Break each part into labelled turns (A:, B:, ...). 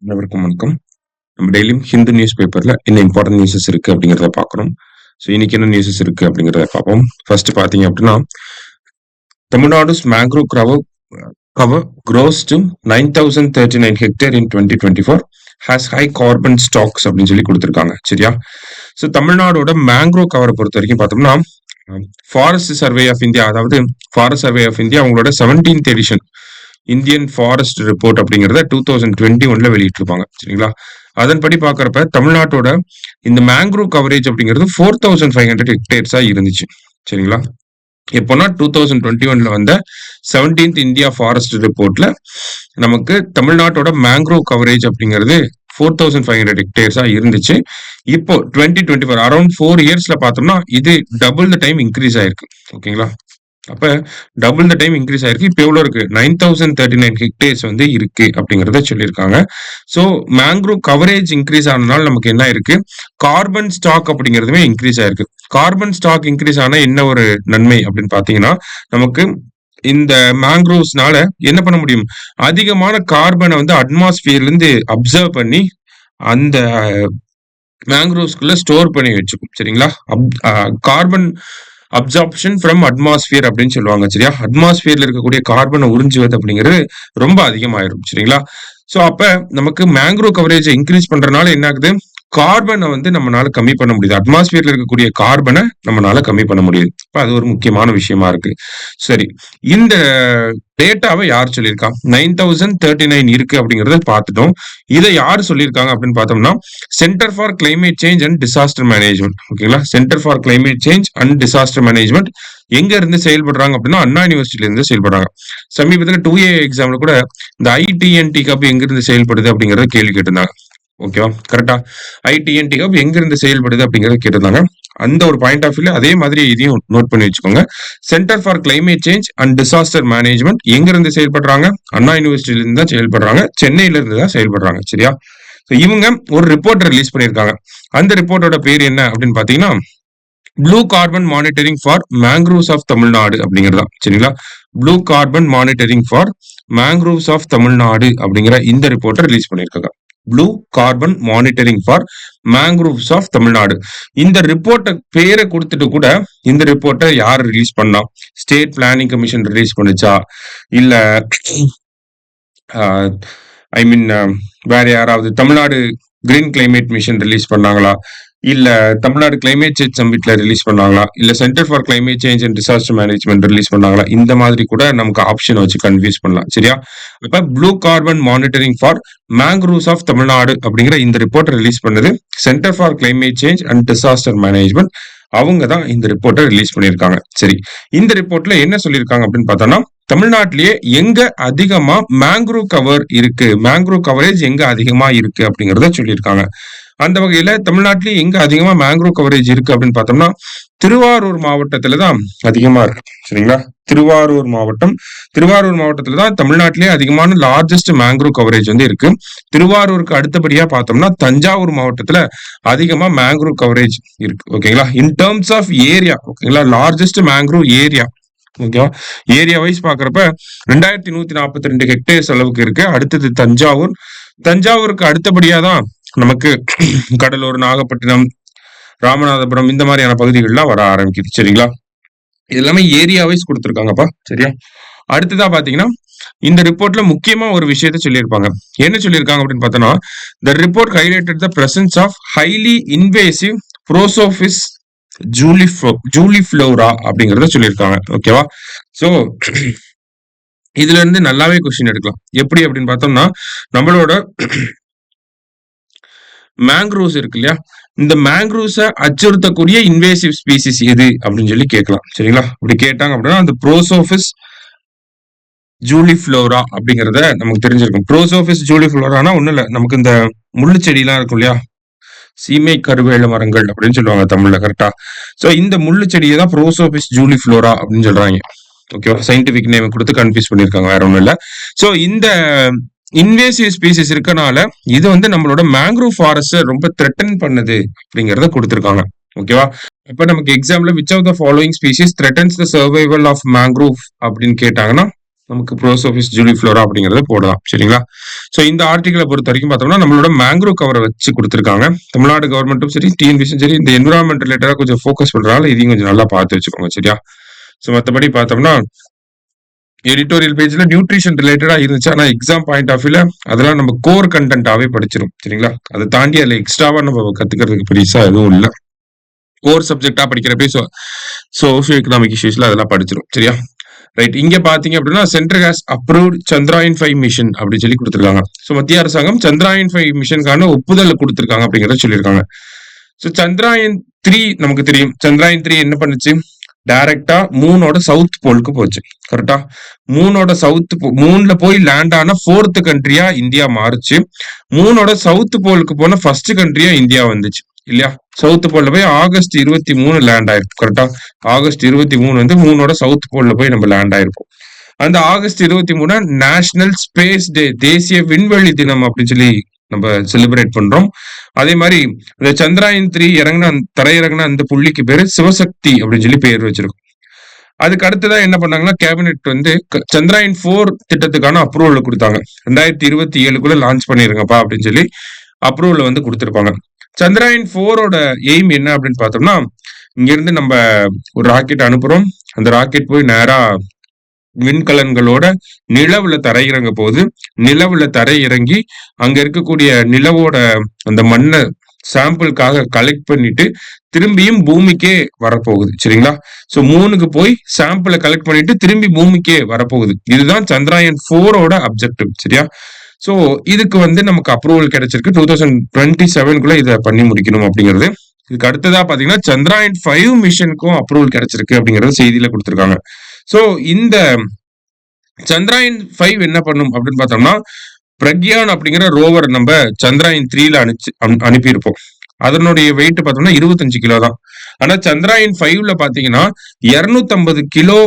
A: அனைவருக்கும் வணக்கம். நம்ம டெய்லியும் ஹிந்து நியூஸ் பேப்பர்ல என்ன இம்பார்ட்டன்ட் நியூஸஸ் இருக்கு அப்படிங்கிறத பார்க்குறோம். ஸோ இன்னைக்கு என்ன நியூஸஸ் இருக்கு அப்படிங்கிறத பார்ப்போம். ஃபர்ஸ்ட் பார்த்தீங்க அப்படின்னா, Tamil Nadu's mangrove cover grows to 9,039 hectare in 2024 has high carbon stocks அப்படின்னு சொல்லி கொடுத்துருக்காங்க. சரியா? ஸோ தமிழ்நாடோட மேங்க்ரோவ் கவரை பொறுத்த வரைக்கும் பார்த்தோம்னா, ஃபாரஸ்ட் சர்வே ஆஃப் இந்தியா, அதாவது ஃபாரஸ்ட் சர்வே ஆஃப் இந்தியா அவங்களோட 17th edition Indian forest report அப்படிங்கிறத 2021ல வெளியிட்டிருப்பாங்க. சரிங்களா? அதன்படி பாக்குறப்ப தமிழ்நாட்டோட இந்த மேங்க்ரோவ் கவரேஜ் அப்படிங்கிறது 4,500 ஹெக்டேர்ஸா இருந்துச்சு. சரிங்களா? எப்போனா 2021ல வந்த 17th இந்தியா ஃபாரஸ்ட் ரிப்போர்ட்ல நமக்கு தமிழ்நாட்டோட மேங்க்ரோவ் கவரேஜ் அப்படிங்கிறது 4,500 ஹெக்டேர்ஸா இருந்துச்சு. இப்போ 2024 அரௌண்ட் 4 இயர்ஸ்ல பார்த்தோம்னா இது டபுள் த டைம் இன்க்ரீஸ் ஆயிருக்கு. ஓகேங்களா? அப்ப டபுள் த டைம் இன்க்ரீஸ் ஆயிருக்கு. இப்போ எவ்வளவு இருக்கு? 9,039 ஹெக்டேர்ஸ் வந்து இருக்கு அப்படிங்கறத சொல்லியிருக்காங்க. ஸோ மேங்க்ரோவ் கவரேஜ் இன்க்ரீஸ் ஆனதுனால நமக்கு என்ன இருக்கு? கார்பன் ஸ்டாக் அப்படிங்கிறதுமே இன்க்ரீஸ் ஆயிருக்கு. கார்பன் ஸ்டாக் இன்க்ரீஸ் ஆனா என்ன ஒரு நன்மை அப்படின்னு பாத்தீங்கன்னா, நமக்கு இந்த மேங்க்ரோவ்ஸ்னால என்ன பண்ண முடியும்? அதிகமான கார்பனை வந்து அட்மாஸ்பியர்ல இருந்து அப்சர்வ் பண்ணி அந்த மேங்க்ரோவ்ஸ்குள்ள ஸ்டோர் பண்ணி வச்சுக்கும். சரிங்களா? கார்பன் அப்சார்ப்ஷன் ஃப்ரம் அட்மாஸ்பியர் அப்படின்னு சொல்லுவாங்க. சரியா? அட்மாஸ்பியர்ல இருக்கக்கூடிய கார்பனை உறிஞ்சுவது அப்படிங்கிறது ரொம்ப அதிகமாயிரும். சரிங்களா? சோ அப்ப நமக்கு மேங்க்ரோவ் கவரேஜ் இன்க்ரீஸ் பண்றதுனால என்ன ஆகுது? கார்பனை வந்து நம்மளால கம்மி பண்ண முடியுது. அட்மாஸ்பியர்ல இருக்கக்கூடிய கார்பனை நம்மளால கம்மி பண்ண முடியுது. அப்ப அது ஒரு முக்கியமான விஷயமா இருக்கு. சரி, இந்த டேட்டாவை யார் சொல்லியிருக்கா? 9,039 இருக்கு அப்படிங்கறத பார்த்துட்டோம். இதை யார் சொல்லியிருக்காங்க அப்படின்னு பார்த்தோம்னா, centre for climate change and disaster management. ஓகேங்களா? Centre for climate change and disaster management எங்க இருந்து செயல்படுறாங்க அப்படின்னா, அண்ணா யூனிவர்சிட்டில இருந்து செயல்படுறாங்க. சமீபத்தில் 2A எக்ஸாம்ல கூட இந்த ITNT கப் எங்க இருந்து செயல்படுது அப்படிங்கறத கேள்வி கேட்டிருந்தாங்க. ஓகேவா? கரெக்டா? ITNT கப் எங்க இருந்து செயல்படுது அப்படிங்கறத கேட்டிருந்தாங்க. அந்த ஒரு பாயிண்ட் ஆஃப் வியூல அதே மாதிரி இதையும் நோட் பண்ணி வச்சுக்கோங்க. Centre for climate change and disaster management எங்க இருந்து செயல்படுறாங்க? அண்ணா யூனிவர்சிட்டில இருந்து தான் செயல்படுறாங்க. சென்னையில இருந்து தான் செயல்படுறாங்க. சரியா? இவங்க ஒரு ரிப்போர்ட் ரிலீஸ் பண்ணிருக்காங்க. அந்த ரிப்போர்ட்டோட பேர் என்ன அப்படின்னு பாத்தீங்கன்னா, blue carbon monitoring for mangroves of Tamil Nadu அப்படிங்கிறதா. சரிங்களா? Blue carbon monitoring for mangroves of Tamil Nadu அப்படிங்கிற இந்த ரிப்போர்ட்டை ரிலீஸ் பண்ணிருக்காங்க. Blue carbon monitoring for mangroves of Tamil Nadu. இந்த ரிப்போர்ட்டை பேரை கொடுத்துட்டு கூட இந்த ரிப்போர்ட்டை யார் ரிலீஸ் பண்ணா? ஸ்டேட் பிளானிங் கமிஷன் ரிலீஸ் பண்ணுச்சா? இல்ல ஐ மீன் வேற யாராவது Tamil Nadu green climate mission release பண்ணாங்களா? இல்ல தமிழ்நாடு கிளைமேட் சேஞ்ச் சமிட்ல ரிலீஸ் பண்ணாங்களா? இல்ல centre for climate change and disaster management release பண்ணாங்களா? இந்த மாதிரி கூட நமக்கு ஆப்ஷன் வச்சு கன்ஃபியூஸ் பண்ணலாம். சரியா? இப்ப blue carbon monitoring for mangroves of Tamil Nadu அப்படிங்கிற இந்த ரிப்போர்ட் ரிலீஸ் பண்ணது centre for climate change and disaster management. அவங்க தான் இந்த ரிப்போர்ட்டை ரிலீஸ் பண்ணியிருக்காங்க. சரி, இந்த ரிப்போர்ட்ல என்ன சொல்லியிருக்காங்க அப்படின்னு பார்த்தோம்னா, தமிழ்நாட்டிலேயே எங்க அதிகமா மேங்க்ரோவ் கவர் இருக்கு, மேங்க்ரோவ் கவரேஜ் எங்க அதிகமா இருக்கு அப்படிங்கறத சொல்லியிருக்காங்க. அந்த வகையில தமிழ்நாட்டிலேயே எங்க அதிகமா மேங்க்ரோவ் கவரேஜ் இருக்கு அப்படின்னு பார்த்தோம்னா, திருவாரூர் மாவட்டத்துலதான் அதிகமா இருக்கு. சரிங்களா? திருவாரூர் மாவட்டத்துலதான் தமிழ்நாட்டிலேயே அதிகமான லார்ஜஸ்ட் மேங்க்ரோவ் கவரேஜ் வந்து இருக்கு. திருவாரூருக்கு அடுத்தபடியா பார்த்தோம்னா தஞ்சாவூர் மாவட்டத்துல அதிகமா மேங்க்ரோவ் கவரேஜ் இருக்கு. ஓகேங்களா? இன் டேர்ம்ஸ் ஆஃப் ஏரியா, ஓகேங்களா, லார்ஜஸ்ட் மேங்க்ரோவ் ஏரியா. ஓகேவா? ஏரியா வைஸ் பாக்குறப்ப 2,142 ஹெக்டேர்ஸ் அளவுக்கு இருக்கு. அடுத்தது தஞ்சாவூர். தஞ்சாவூருக்கு அடுத்தபடியா தான் நமக்கு கடலூர், நாகப்பட்டினம், ராமநாதபுரம் இந்த மாதிரியான பகுதிகள்லாம் வர ஆரம்பிக்குது. சரிங்களா? இது எல்லாமே ஏரியா வைஸ் கொடுத்துருக்காங்கப்பா. சரியா? அடுத்ததா பாத்தீங்கன்னா, இந்த ரிப்போர்ட்ல முக்கியமா ஒரு விஷயத்த சொல்லியிருப்பாங்க. என்ன சொல்லியிருக்காங்க அப்படின்னு பார்த்தோம்னா, the report highlighted the presence of highly invasive Prosopis juliflora அப்படிங்கறத சொல்லியிருக்காங்க. ஓகேவா? சோ இதுல இருந்து நல்லாவே கொஸ்டின் எடுக்கலாம். எப்படி அப்படின்னு பார்த்தோம்னா, நம்மளோட மேங்க்ரோவ்ஸ் இருக்கு இல்லையா? இந்த மேங்க்ரோவ்ஸை அச்சுறுத்தக்கூடிய இன்வேசிவ் ஸ்பீசிஸ் எது அப்படின்னு சொல்லி கேட்கலாம். சரிங்களா? அப்படி கேட்டாங்க அப்படின்னா அந்த ப்ரோசோபிஸ் ஜூலிஃப்ளோரா அப்படிங்கறத நமக்கு தெரிஞ்சிருக்கும். ப்ரோசோபிஸ் ஜூலிஃப்ளோரானா ஒண்ணும் இல்ல, நமக்கு இந்த முள்ளு செடி எல்லாம் இருக்கும் இல்லையா? சீமை கருவேல மரங்கள் அப்படின்னு சொல்லுவாங்க தமிழ்ல. கரெக்டா? சோ இந்த முள்ளு செடியை தான் ப்ரோசோபிஸ் ஜூலிஃப்ளோரா அப்படின்னு சொல்றாங்க. ஓகேவா? சயின்டிபிக் நேம் கொடுத்து கன்ஃபியூஸ் பண்ணிருக்காங்க, வேற ஒண்ணும் இல்ல. சோ இந்த இன்வேசிவ் ஸ்பீசிஸ் இருக்கனால இது வந்து நம்மளோட மேங்க்ரோவ் ஃபாரஸ்ட் ரொம்ப த்ரெட்டன் பண்ணுது அப்படிங்கறத கொடுத்திருக்காங்க. ஓகேவா? இப்ப நமக்கு எக்ஸாம்ல which of the following species threatens the survival of mangrove அப்படின்னு கேட்டாங்கன்னா நமக்கு ப்ரோசோபிஸ் ஜூலிஃப்ளோரா அப்படிங்கிறத போடலாம். சரிங்களா? ஸோ இந்த ஆர்டிகிள பொறுத்த வரைக்கும் பார்த்தோம்னா, நம்மளோட மேங்க்ரோவ் கவர வச்சு குடுத்துருக்காங்க. தமிழ்நாடு கவர்மெண்ட்டும் சரி, டிஎன்பிசியும் சரி, இந்த என்விரான்மென்ட் ரிலேட்டடா கொஞ்சம் ஃபோக்கஸ் பண்றனால இதையும் கொஞ்சம் நல்லா பார்த்து வச்சுக்கோங்க. சரியா? ஸோ மத்தபடி பார்த்தோம்னா, எடிட்டோரியல் பேஜ்ல நியூட்ரிஷன் ரிலேட்டடா இருந்துச்சு. ஆனா எக்ஸாம் பாயிண்ட் ஆஃப் வியூல அதெல்லாம் நம்ம கோர் கன்டென்ட்டாவே படிச்சிரும். சரிங்களா? அத தாண்டி அதுல எக்ஸ்ட்ராவா நம்ம கத்துக்கிறதுக்கு பெருசா எதுவும் இல்ல. கோர் சப்ஜெக்ட்டா படிக்கிறப்பயே சோசியோ எக்கனாமிக் இஷ்யூஸ்ல அதெல்லாம் படிச்சிரும். சரியா? ரைட். இங்க பார்த்தீங்க அப்படின்னா, central has approved Chandrayaan 5 mission அப்படின்னு சொல்லி குடுத்திருக்காங்க. ஸோ மத்திய அரசாங்கம் சந்திராயன் 5 மிஷனுக்கான ஒப்புதல் குடுத்திருக்காங்க அப்படிங்கிறத சொல்லியிருக்காங்க. ஸோ சந்திராயன் 3 நமக்கு தெரியும். சந்திராயன் 3 என்ன பண்ணுச்சு? டைரக்ட்டா மூனோட சவுத் போலுக்கு போச்சு. கரெக்ட்டா? மூன்ல போய் லேண்ட் ஆன 4த் கண்ட்ரியா இந்தியா மாறுச்சு. மூனோட சவுத் போலுக்கு போன ஃபர்ஸ்ட் கண்ட்ரியா இந்தியா வந்துச்சு. இல்லையா? சவுத் போல்ல போய் ஆகஸ்ட் 23 லேண்ட் ஆயிருக்கும். கரெக்ட்டா? ஆகஸ்ட் 23 வந்து மூனோட சவுத் போல்ல போய் நம்ம லேண்ட் ஆயிருப்போம். அந்த ஆகஸ்ட் 23 நேஷனல் ஸ்பேஸ் டே, தேசிய விண்வெளி தினம் அப்படின்னு சொல்லி நம்ம செலிப்ரேட் பண்றோம். அதே மாதிரி இந்த சந்திராயன் 3 தரையிறங்கின அந்த புள்ளிக்கு பேரு சிவசக்தி அப்படின்னு சொல்லி பேர் வச்சிருக்கோம். அதுக்கு அடுத்ததா என்ன பண்ணாங்கன்னா, கேபினெட் வந்து சந்திராயன் 4 திட்டத்துக்கான அப்ரூவல் கொடுத்தாங்க. 2027க்குள்ள லான்ச் பண்ணிருங்கப்பா அப்படின்னு சொல்லி அப்ரூவல் வந்து கொடுத்திருப்பாங்க. சந்திராயன் 4ஓட எய்ம் என்ன அப்படின்னு பார்த்தோம்னா, இங்க இருந்து நம்ம ஒரு ராக்கெட் அனுப்புறோம். அந்த ராக்கெட் போய் நேரா விண்கலன்களோட நிலவுல தரையிறங்க போகுது. நிலவுல தரையிறங்கி அங்க இருக்கக்கூடிய நிலவோட அந்த மண்ணை சாம்பிளுக்காக கலெக்ட் பண்ணிட்டு திரும்பியும் பூமிக்கே வரப்போகுது. சரிங்களா? சோ மூணுக்கு போய் சாம்பிளை கலெக்ட் பண்ணிட்டு திரும்பி பூமிக்கே வரப்போகுது. இதுதான் சந்திராயன் 4ஓட அப்ஜெக்டிவ். சரியா? சோ இதுக்கு வந்து நமக்கு அப்ரூவல் கிடைச்சிருக்கு. 2027க்குள்ள இதை பண்ணி முடிக்கணும் அப்படிங்கிறது. இதுக்கு அடுத்ததா பாத்தீங்கன்னா சந்திராயன் 5 மிஷனுக்கும் அப்ரூவல் கிடைச்சிருக்கு அப்படிங்கறது செய்தியில கொடுத்திருக்காங்க. சோ இந்த சந்திராயன் 5 என்ன பண்ணும் அப்படின்னு பார்த்தோம்னா, பிரக்யான் அப்படிங்கிற ரோவர் நம்ம சந்திராயன் 3ல அனுப்பியிருப்போம். அதனுடைய வெயிட் பார்த்தோம்னா 25 கிலோ தான். ஆனா சந்திராயன் 5ல பாத்தீங்கன்னா 250 கிலோ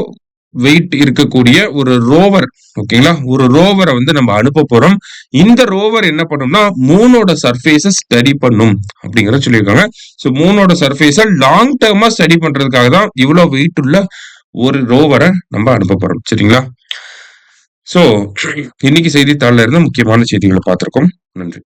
A: வெயிட் இருக்கக்கூடிய ஒரு ரோவர், ஓகேங்களா? ஒரு ரோவரை வந்து நம்ம அனுப்ப போறோம். இந்த ரோவர் என்ன பண்ணும்னா மூனோட சர்ஃபேஸ ஸ்டடி பண்ணும் அப்படிங்கறத சொல்லியிருக்காங்க. சோ மூனோட சர்ஃபேஸ லாங் டேர்மா ஸ்டடி பண்றதுக்காக தான் இவ்வளவு வெயிட் உள்ள ஒரு ரோவரை நம்ம அனுப்ப போறோம். சரிங்களா? சோ இன்னைக்கு செய்தித்தாள்ல இருந்து முக்கியமான செய்திகளை பார்த்திருக்கோம். நன்றி.